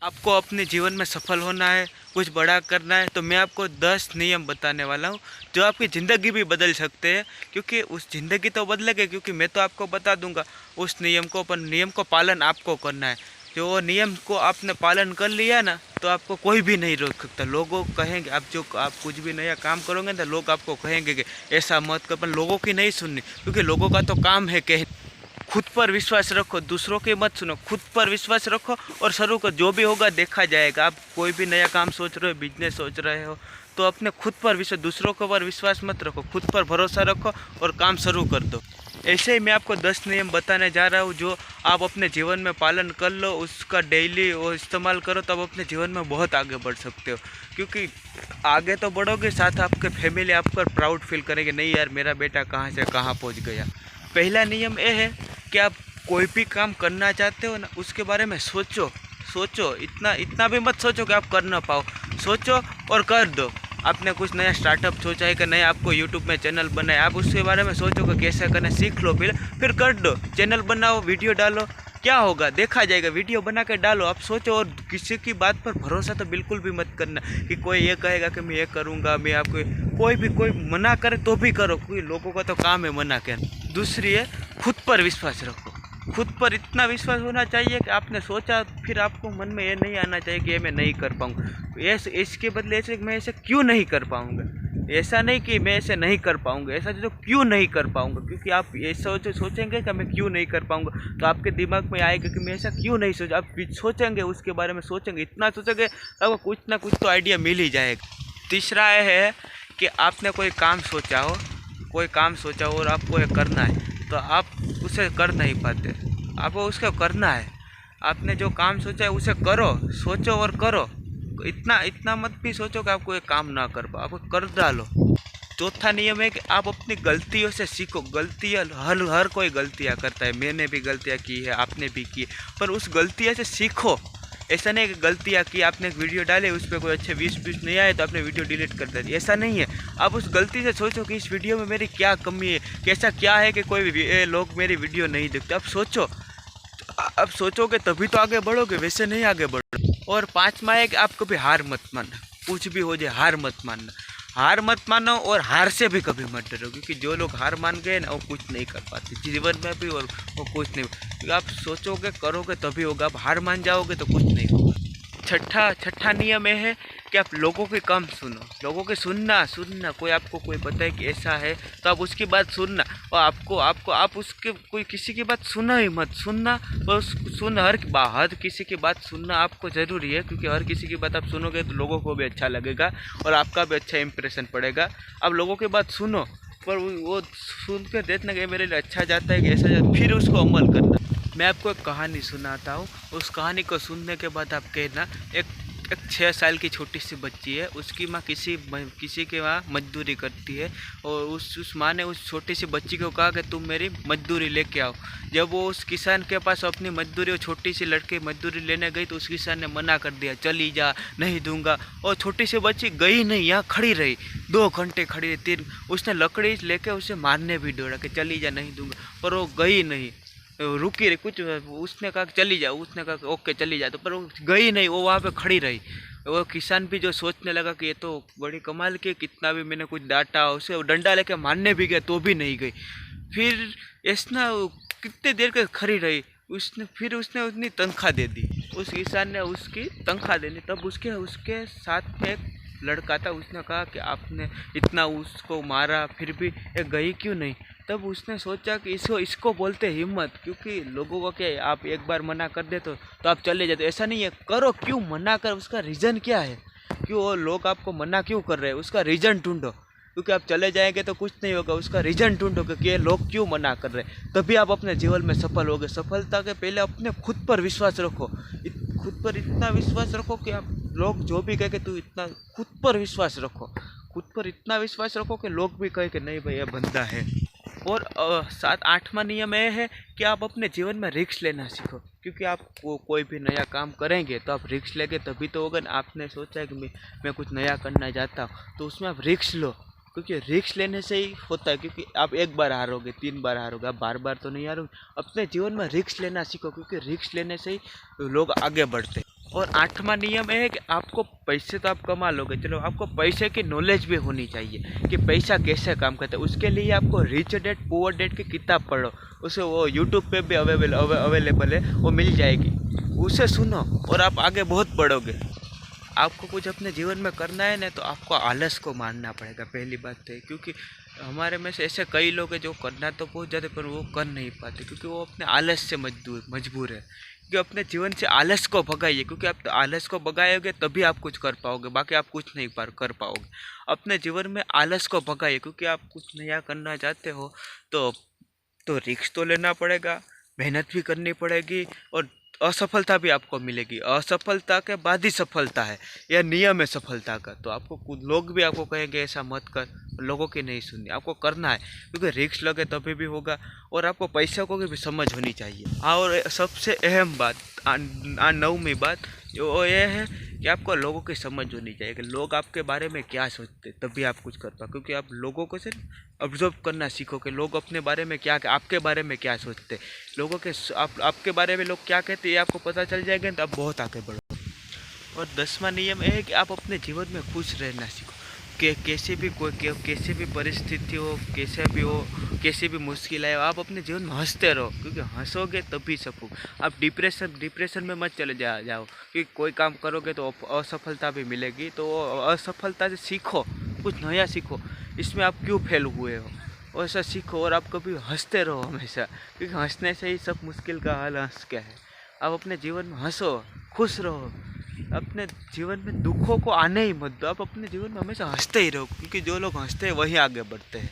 आपको अपने जीवन में सफल होना है, कुछ बड़ा करना है, तो मैं आपको 10 नियम बताने वाला हूँ जो आपकी ज़िंदगी भी बदल सकते हैं। क्योंकि उस ज़िंदगी तो बदलेगी, क्योंकि मैं तो आपको बता दूंगा उस नियम को, पर नियम को पालन आपको करना है। जो वो नियम को आपने पालन कर लिया ना, तो आपको कोई भी नहीं रोक सकता। लोगों कहेंगे आप कुछ भी नया काम करोगे तो लोग आपको कहेंगे कि ऐसा मत कर, पर लोगों की नहीं सुननी, क्योंकि लोगों का तो काम है कह। खुद पर विश्वास रखो, दूसरों की मत सुनो, खुद पर विश्वास रखो और शुरू करो। जो भी होगा देखा जाएगा। आप कोई भी नया काम सोच रहे हो, बिजनेस सोच रहे हो, तो अपने खुद पर विश्वास, दूसरों के पर विश्वास मत रखो, खुद पर भरोसा रखो और काम शुरू कर दो। ऐसे ही मैं आपको 10 नियम बताने जा रहा हूँ जो आप अपने जीवन में पालन कर लो, उसका डेली वो इस्तेमाल करो, तब अपने जीवन में बहुत आगे बढ़ सकते हो। क्योंकि आगे तो बढ़ोगे, साथ आपके फैमिली आप पर प्राउड फील करेंगे, नहीं यार मेरा बेटा कहाँ से कहाँ पहुँच गया। पहला नियम ये है कि आप कोई भी काम करना चाहते हो ना, उसके बारे में सोचो। सोचो, इतना इतना भी मत सोचो कि आप कर ना पाओ। सोचो और कर दो। आपने कुछ नया स्टार्टअप सोचा है कि नहीं, आपको यूट्यूब में चैनल बनाए, आप उसके बारे में सोचो कि कैसे करना, सीख लो, फिर कर दो। चैनल बनाओ, वीडियो डालो, क्या होगा देखा जाएगा। वीडियो बना के डालो, आप सोचो। और किसी की बात पर भरोसा तो बिल्कुल भी मत करना कि कोई ये कहेगा कि मैं ये करूँगा, मैं आपको कोई मना करे तो भी करो, कोई लोगों का तो काम है मना करना। दूसरी है, खुद पर विश्वास रखो। खुद पर इतना विश्वास होना चाहिए कि आपने सोचा, फिर आपको मन में ये नहीं आना चाहिए कि ये मैं नहीं कर पाऊँगा, ऐसे इसके बदले ऐसे मैं ऐसे क्यों नहीं कर पाऊँगा। ऐसा नहीं कि मैं ऐसे नहीं कर पाऊँगा, ऐसा जो क्यों नहीं कर पाऊँगा। क्योंकि आप ये सोचेंगे कि मैं क्यों नहीं कर पाऊँगा, तो आपके दिमाग में आएगा कि मैं ऐसा क्यों नहीं सोचा। आप सोचेंगे, उसके बारे में सोचेंगे, इतना सोचेंगे आपको कुछ ना कुछ तो आइडिया मिल ही जाएगा। तीसरा है कि आपने कोई काम सोचा हो और आपको ये करना है, तो आप उसे कर नहीं पाते। आपको उसको करना है। आपने जो काम सोचा है उसे करो, सोचो और करो। इतना इतना मत भी सोचो कि आपको ये काम ना कर पाओ, आपको कर डालो। चौथा नियम है कि आप अपनी गलतियों से सीखो। गलतियाँ हर कोई गलतियाँ करता है, मैंने भी गलतियाँ की है, आपने भी की, पर उस गलतियों से सीखो। ऐसा नहीं कि गलतियाँ की, आपने एक वीडियो डाले, उस पर कोई अच्छे व्यूज नहीं आए तो आपने वीडियो डिलीट कर दी, ऐसा नहीं है। आप उस गलती से सोचो कि इस वीडियो में मेरी क्या कमी है, कैसा क्या है कि कोई लोग मेरी वीडियो नहीं देखते। आप सोचो, अब सोचोगे तभी तो आगे बढ़ोगे, वैसे नहीं आगे बढ़ो। और पांचवा है कि आप कभी हार मत मानना। कुछ भी हो जाए हार मत मानना, हार मत मानो और हार से भी कभी मत डरो। क्योंकि जो लोग हार मान गए ना, वो कुछ नहीं कर पाते जीवन में भी, और वो कुछ नहीं। क्योंकि आप सोचोगे करोगे तभी होगा, आप हार मान जाओगे तो कुछ नहीं होगा। छठा नियम ये है कि आप लोगों के कम सुनो। लोगों के सुनना कोई आपको कोई बताए कि ऐसा है तो आप उसकी बात सुनना, और आप उसके कोई किसी की बात सुना ही मत। सुनना बस, हर किसी की बात सुनना आपको ज़रूरी है। क्योंकि हर किसी की बात आप सुनोगे तो लोगों को भी अच्छा लगेगा और आपका भी अच्छा इंप्रेशन पड़ेगा। आप लोगों की बात सुनो, पर वो सुन कर देखना कि मेरे लिए अच्छा जाता है कि ऐसा जाता, फिर उसको अमल करना। मैं आपको एक कहानी सुनाता हूँ। उस कहानी को सुनने के बाद आप कहना। एक 6 साल की छोटी सी बच्ची है, उसकी माँ किसी के वहाँ मजदूरी करती है, और उस माँ ने उस छोटी सी बच्ची को कहा कि तुम मेरी मजदूरी लेके आओ। जब वो उस किसान के पास अपनी मजदूरी, वो छोटी सी लड़की मजदूरी लेने गई, तो उस किसान ने मना कर दिया, चली जा, नहीं दूंगा। और छोटी सी बच्ची गई नहीं, यहाँ खड़ी रही, 2 घंटे खड़ी रही। उसने लकड़ी लेके उसे मारने भी दौड़ा कि चली जा, नहीं दूंगा, पर वो गई नहीं, रुकी रही। कुछ उसने कहा चली जाओ, उसने कहा ओके चली जाए, तो पर वो गई नहीं, वो वहाँ पे खड़ी रही। वो किसान भी जो सोचने लगा कि ये तो बड़ी कमाल की, कितना भी मैंने कुछ डांटा, उसे डंडा लेके मारने भी गया तो भी नहीं गई। फिर ऐसा कितने देर के खड़ी रही, उसने उतनी तनख्वाह दे दी। उस किसान ने उसकी तनख्वाह दे दी। तब उसके साथ में एक लड़का था, उसने कहा कि आपने इतना उसको मारा फिर भी ये गई क्यों नहीं। तब उसने सोचा कि इसको बोलते हिम्मत। क्योंकि लोगों को क्या, आप एक बार मना कर दे तो आप चले जाते, ऐसा नहीं है। करो, क्यों मना कर, उसका रीज़न क्या है, क्यों वो लोग आपको मना क्यों कर रहे हैं, उसका रीज़न ढूंढो। क्योंकि आप चले जाएंगे तो कुछ नहीं होगा, उसका रीज़न ढूंढो कि ये लोग क्यों मना कर रहे हैं, तभी आप अपने जीवन में सफल होगे। सफलता के पहले अपने खुद पर विश्वास रखो। खुद पर इतना विश्वास रखो कि आप लोग जो भी कहे कि तू इतना, खुद पर विश्वास रखो। खुद पर इतना विश्वास रखो कि लोग भी कहे कि नहीं भाई ये बंदा है। और 8वां नियम यह है कि आप अपने जीवन में रिस्क लेना सीखो। क्योंकि आप कोई भी नया काम करेंगे तो आप रिस्क लेंगे तभी तो होगा ना। आपने सोचा है कि मैं कुछ नया करना चाहता हूँ, तो उसमें आप रिस्क लो। क्योंकि रिस्क लेने से ही होता है। क्योंकि आप एक बार हारोगे, 3 बार हारोगे, आप बार बार तो नहीं हारोगे। अपने जीवन में रिस्क लेना सीखो, क्योंकि रिस्क लेने से ही लोग आगे बढ़ते हैं। और आठवां नियम ये है कि आपको पैसे तो आप कमा लोगे, चलो आपको पैसे की नॉलेज भी होनी चाहिए कि पैसा कैसे काम करता है। उसके लिए आपको रिच डैड पुअर डैड की किताब पढ़ो, उसे वो यूट्यूब पे भी अवेलेबल है, वो मिल जाएगी, उसे सुनो और आप आगे बहुत बढ़ोगे। आपको कुछ अपने जीवन में करना है ना, तो आपको आलस को मारना पड़ेगा, पहली बात तो है। क्योंकि हमारे में से ऐसे कई लोग हैं जो करना तो बहुत ज़्यादा पर वो कर नहीं पाते, क्योंकि वो अपने आलस से मजबूर है। कि अपने जीवन से आलस को भगाइए, क्योंकि आप तो आलस को भगाओगे तभी आप कुछ कर पाओगे, बाकी आप कुछ नहीं कर पाओगे। अपने जीवन में आलस को भगाइए, क्योंकि आप कुछ नया करना चाहते हो तो रिस्क तो लेना पड़ेगा, मेहनत भी करनी पड़ेगी और असफलता भी आपको मिलेगी। असफलता के बाद ही सफलता है, यह नियम है सफलता का। तो आपको कुछ लोग भी आपको कहेंगे ऐसा मत कर, लोगों की नहीं सुननी, आपको करना है, क्योंकि रिस्क लगे तभी भी होगा। और आपको पैसों को भी समझ होनी चाहिए। और सबसे अहम बात, 9वीं बात जो ये है कि आपको लोगों की समझ होनी चाहिए कि लोग आपके बारे में क्या सोचते, तभी आप कुछ कर पाओ। क्योंकि आप लोगों को से ऑब्जर्व करना सीखो कि लोग अपने बारे में क्या, आपके बारे में क्या सोचते, लोगों के आपके बारे में लोग क्या कहते हैं, ये आपको पता चल जाएगा तो आप बहुत आगे बढ़ो। और 10वां नियम यह है कि आप अपने जीवन में खुश रहना सीखो। कि कैसे भी परिस्थिति हो, कैसे भी मुश्किल आए, आप अपने जीवन में हंसते रहो, क्योंकि हंसोगे तभी सब। आप डिप्रेशन में मत चले जाओ कि कोई काम करोगे तो असफलता भी मिलेगी, तो असफलता से सीखो, कुछ नया सीखो, इसमें आप क्यों फेल हुए हो वैसा सीखो। और आप कभी हंसते रहो हमेशा, क्योंकि हंसने से ही सब मुश्किल का हल हंस क्या है। आप अपने जीवन में हंसो, खुश रहो, अपने जीवन में दुखों को आने ही मत दो। आप अपने जीवन में हमेशा हंसते ही रहो, क्योंकि जो लोग हंसते हैं वही आगे बढ़ते हैं।